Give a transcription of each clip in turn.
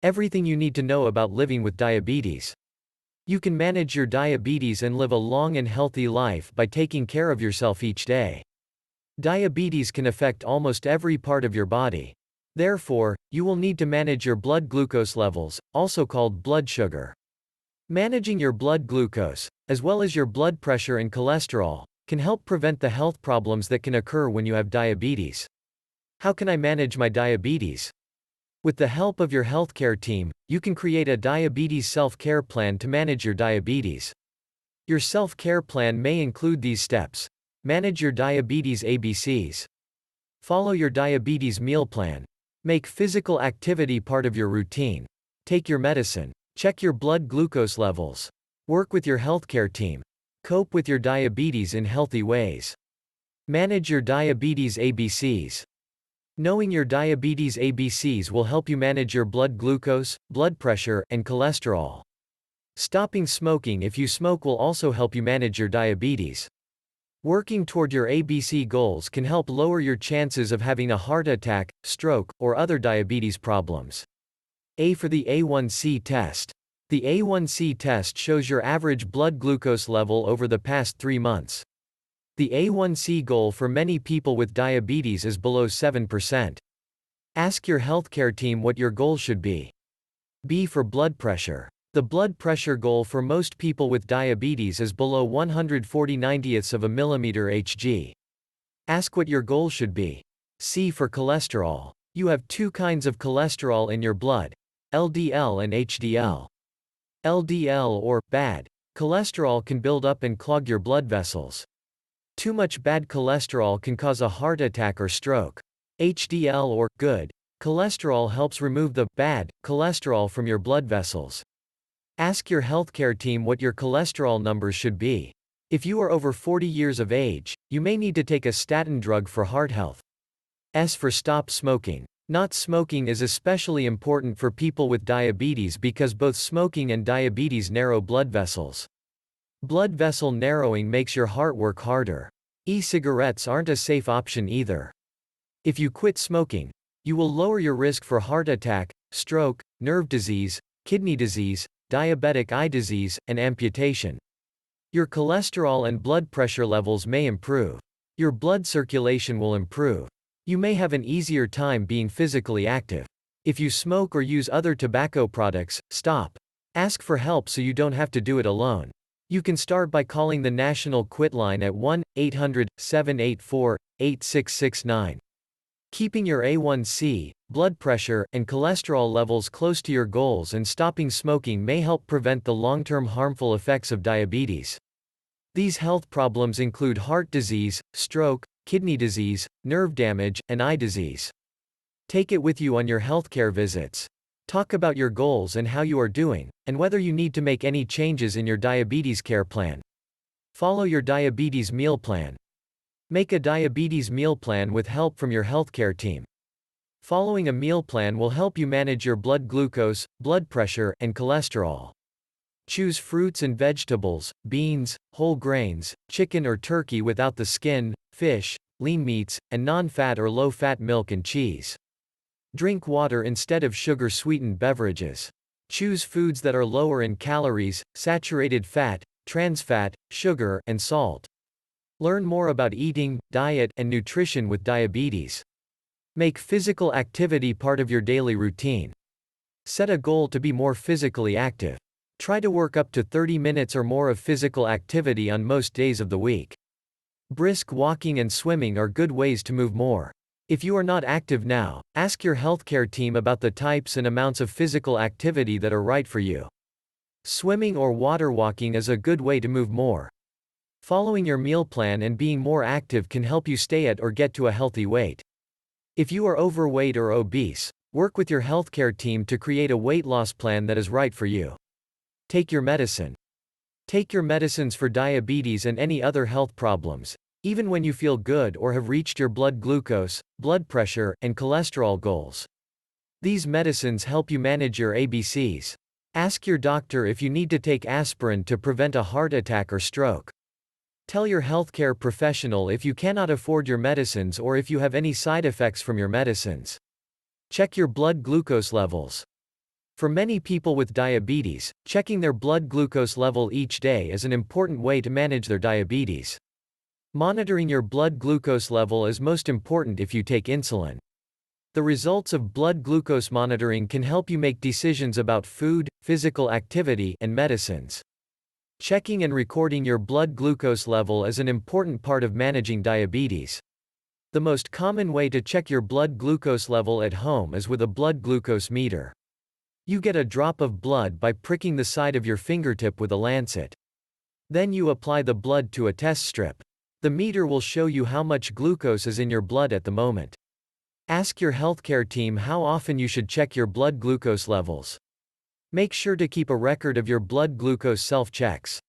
Everything you need to know about living with diabetes. You can manage your diabetes and live a long and healthy life by taking care of yourself each day. Diabetes can affect almost every part of your body. Therefore, you will need to manage your blood glucose levels, also called blood sugar. Managing your blood glucose, as well as your blood pressure and cholesterol, can help prevent the health problems that can occur when you have diabetes. How can I manage my diabetes? With the help of your healthcare team, you can create a diabetes self-care plan to manage your diabetes. Your self-care plan may include these steps. Manage your diabetes ABCs. Follow your diabetes meal plan. Make physical activity part of your routine. Take your medicine. Check your blood glucose levels. Work with your healthcare team. Cope with your diabetes in healthy ways. Manage your diabetes ABCs. Knowing your diabetes ABCs will help you manage your blood glucose, blood pressure, and cholesterol. Stopping smoking if you smoke will also help you manage your diabetes. Working toward your ABC goals can help lower your chances of having a heart attack, stroke, or other diabetes problems. A for the A1C test. The A1C test shows your average blood glucose level over the past 3 months. The A1C goal for many people with diabetes is below 7%. Ask your healthcare team what your goal should be. B for blood pressure. The blood pressure goal for most people with diabetes is below 140/90ths of a millimeter Hg. Ask what your goal should be. C for cholesterol. You have 2 kinds of cholesterol in your blood, LDL and HDL. LDL, or bad cholesterol, can build up and clog your blood vessels. Too much bad cholesterol can cause a heart attack or stroke. HDL, or good cholesterol, helps remove the bad cholesterol from your blood vessels. Ask your healthcare team what your cholesterol numbers should be. If you are over 40 years of age, you may need to take a statin drug for heart health. S for stop smoking. Not smoking is especially important for people with diabetes because both smoking and diabetes narrow blood vessels. Blood vessel narrowing makes your heart work harder. E-cigarettes aren't a safe option either. If you quit smoking, you will lower your risk for heart attack, stroke, nerve disease, kidney disease, diabetic eye disease, and amputation. Your cholesterol and blood pressure levels may improve. Your blood circulation will improve. You may have an easier time being physically active. If you smoke or use other tobacco products, stop. Ask for help so you don't have to do it alone. You can start by calling the National Quit line at 1-800-784-8669. Keeping your A1C, blood pressure, and cholesterol levels close to your goals and stopping smoking may help prevent the long-term harmful effects of diabetes. These health problems include heart disease, stroke, kidney disease, nerve damage, and eye disease. Take it with you on your healthcare visits. Talk about your goals and how you are doing, and whether you need to make any changes in your diabetes care plan. Follow your diabetes meal plan. Make a diabetes meal plan with help from your healthcare team. Following a meal plan will help you manage your blood glucose, blood pressure, and cholesterol. Choose fruits and vegetables, beans, whole grains, chicken or turkey without the skin, fish, lean meats, and non-fat or low-fat milk and cheese. Drink water instead of sugar-sweetened beverages. Choose foods that are lower in calories, saturated fat, trans fat, sugar, and salt. Learn more about eating, diet, and nutrition with diabetes. Make physical activity part of your daily routine. Set a goal to be more physically active. Try to work up to 30 minutes or more of physical activity on most days of the week. Brisk walking and swimming are good ways to move more. If you are not active now, ask your healthcare team about the types and amounts of physical activity that are right for you. Swimming or water walking is a good way to move more. Following your meal plan and being more active can help you stay at or get to a healthy weight. If you are overweight or obese, work with your healthcare team to create a weight loss plan that is right for you. Take your medicine. Take your medicines for diabetes and any other health problems, even when you feel good or have reached your blood glucose, blood pressure, and cholesterol goals. These medicines help you manage your ABCs. Ask your doctor if you need to take aspirin to prevent a heart attack or stroke. Tell your healthcare professional if you cannot afford your medicines or if you have any side effects from your medicines. Check your blood glucose levels. For many people with diabetes, checking their blood glucose level each day is an important way to manage their diabetes. Monitoring your blood glucose level is most important if you take insulin. The results of blood glucose monitoring can help you make decisions about food, physical activity, and medicines. Checking and recording your blood glucose level is an important part of managing diabetes. The most common way to check your blood glucose level at home is with a blood glucose meter. You get a drop of blood by pricking the side of your fingertip with a lancet. Then you apply the blood to a test strip. The meter will show you how much glucose is in your blood at the moment. Ask your healthcare team how often you should check your blood glucose levels. Make sure to keep a record of your blood glucose self-checks.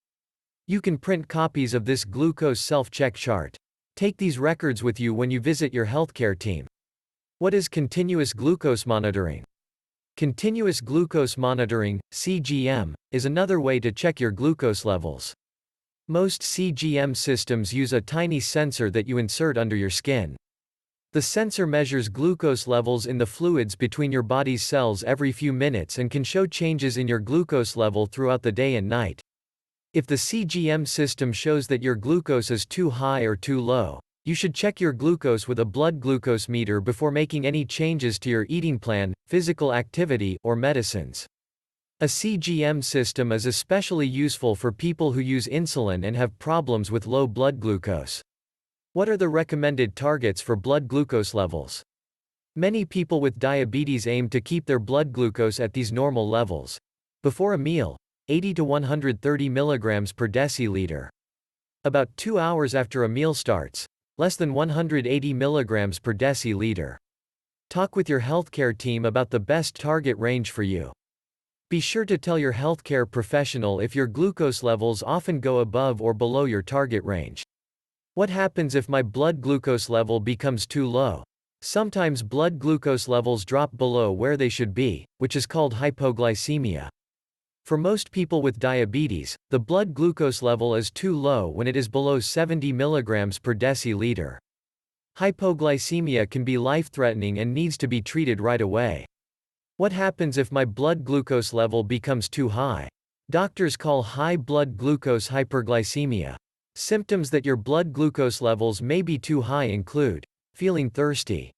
You can print copies of this glucose self-check chart. Take these records with you when you visit your healthcare team. What is continuous glucose monitoring? Continuous glucose monitoring, CGM, is another way to check your glucose levels. Most CGM systems use a tiny sensor that you insert under your skin. The sensor measures glucose levels in the fluids between your body's cells every few minutes and can show changes in your glucose level throughout the day and night. If the CGM system shows that your glucose is too high or too low, you should check your glucose with a blood glucose meter before making any changes to your eating plan, physical activity, or medicines. A CGM system is especially useful for people who use insulin and have problems with low blood glucose. What are the recommended targets for blood glucose levels? Many people with diabetes aim to keep their blood glucose at these normal levels. Before a meal, 80 to 130 mg per deciliter. About 2 hours after a meal starts, less than 180 mg per deciliter. Talk with your healthcare team about the best target range for you. Be sure to tell your healthcare professional if your glucose levels often go above or below your target range. What happens if my blood glucose level becomes too low? Sometimes blood glucose levels drop below where they should be, which is called hypoglycemia. For most people with diabetes, the blood glucose level is too low when it is below 70 mg per deciliter. Hypoglycemia can be life-threatening and needs to be treated right away. What happens if my blood glucose level becomes too high? Doctors call high blood glucose hyperglycemia. Symptoms that your blood glucose levels may be too high include feeling thirsty,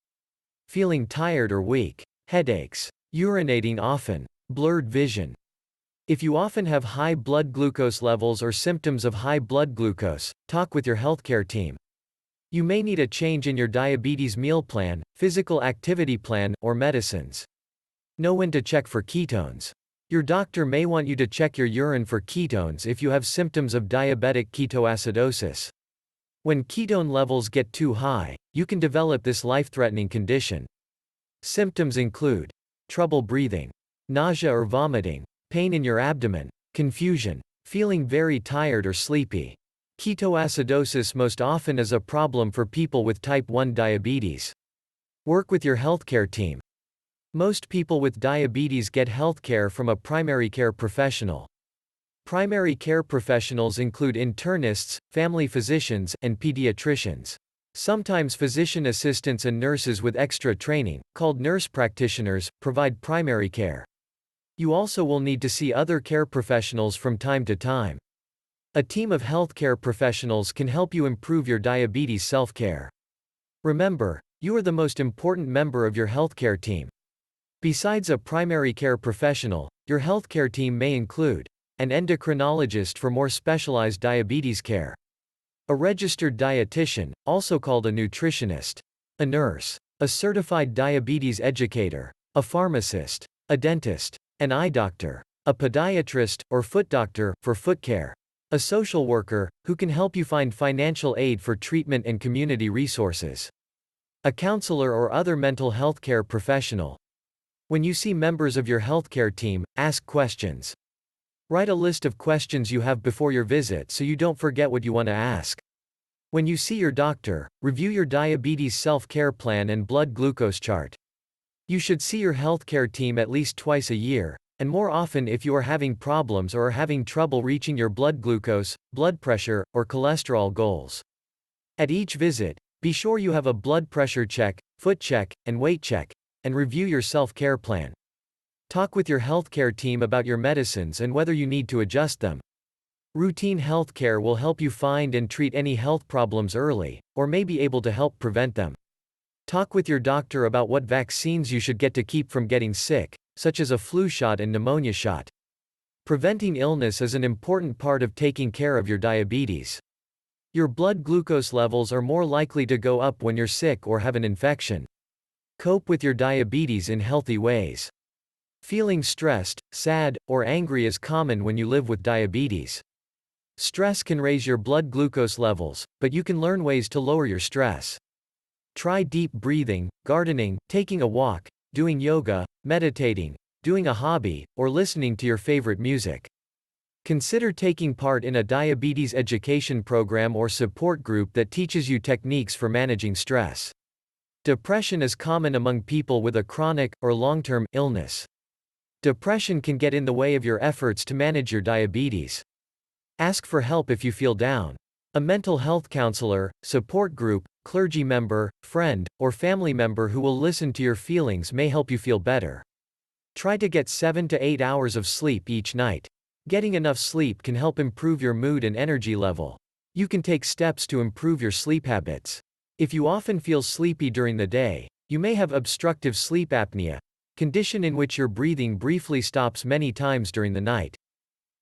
feeling tired or weak, headaches, urinating often, blurred vision. If you often have high blood glucose levels or symptoms of high blood glucose, talk with your healthcare team. You may need a change in your diabetes meal plan, physical activity plan, or medicines. Know when to check for ketones. Your doctor may want you to check your urine for ketones if you have symptoms of diabetic ketoacidosis. When ketone levels get too high, you can develop this life-threatening condition. Symptoms include trouble breathing, nausea or vomiting, pain in your abdomen, confusion, feeling very tired or sleepy. Ketoacidosis most often is a problem for people with type 1 diabetes. Work with your healthcare team. Most people with diabetes get healthcare from a primary care professional. Primary care professionals include internists, family physicians, and pediatricians. Sometimes physician assistants and nurses with extra training, called nurse practitioners, provide primary care. You also will need to see other care professionals from time to time. A team of healthcare professionals can help you improve your diabetes self-care. Remember, you are the most important member of your healthcare team. Besides a primary care professional, your healthcare team may include an endocrinologist for more specialized diabetes care, a registered dietitian, also called a nutritionist, a nurse, a certified diabetes educator, a pharmacist, a dentist, an eye doctor, a podiatrist, or foot doctor, for foot care, a social worker, who can help you find financial aid for treatment and community resources, a counselor or other mental health care professional. When you see members of your healthcare team, ask questions. Write a list of questions you have before your visit so you don't forget what you want to ask. When you see your doctor, review your diabetes self-care plan and blood glucose chart. You should see your healthcare team at least twice a year, and more often if you are having problems or are having trouble reaching your blood glucose, blood pressure, or cholesterol goals. At each visit, be sure you have a blood pressure check, foot check, and weight check, and review your self-care plan. Talk with your healthcare team about your medicines and whether you need to adjust them. Routine healthcare will help you find and treat any health problems early, or may be able to help prevent them. Talk with your doctor about what vaccines you should get to keep from getting sick, such as a flu shot and pneumonia shot. Preventing illness is an important part of taking care of your diabetes. Your blood glucose levels are more likely to go up when you're sick or have an infection. Cope with your diabetes in healthy ways. Feeling stressed, sad, or angry is common when you live with diabetes. Stress can raise your blood glucose levels, but you can learn ways to lower your stress. Try deep breathing, gardening, taking a walk, doing yoga, meditating, doing a hobby, or listening to your favorite music. Consider taking part in a diabetes education program or support group that teaches you techniques for managing stress. Depression is common among people with a chronic or long-term illness. Depression can get in the way of your efforts to manage your diabetes. Ask for help if you feel down. A mental health counselor, support group, clergy member, friend, or family member who will listen to your feelings may help you feel better. Try to get 7 to 8 hours of sleep each night. Getting enough sleep can help improve your mood and energy level. You can take steps to improve your sleep habits. If you often feel sleepy during the day, you may have obstructive sleep apnea, condition in which your breathing briefly stops many times during the night.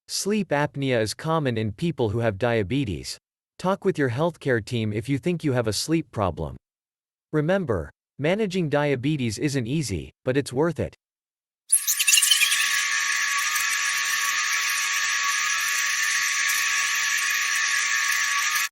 Sleep apnea is common in people who have diabetes. Talk with your healthcare team if you think you have a sleep problem. Remember, managing diabetes isn't easy, but it's worth it.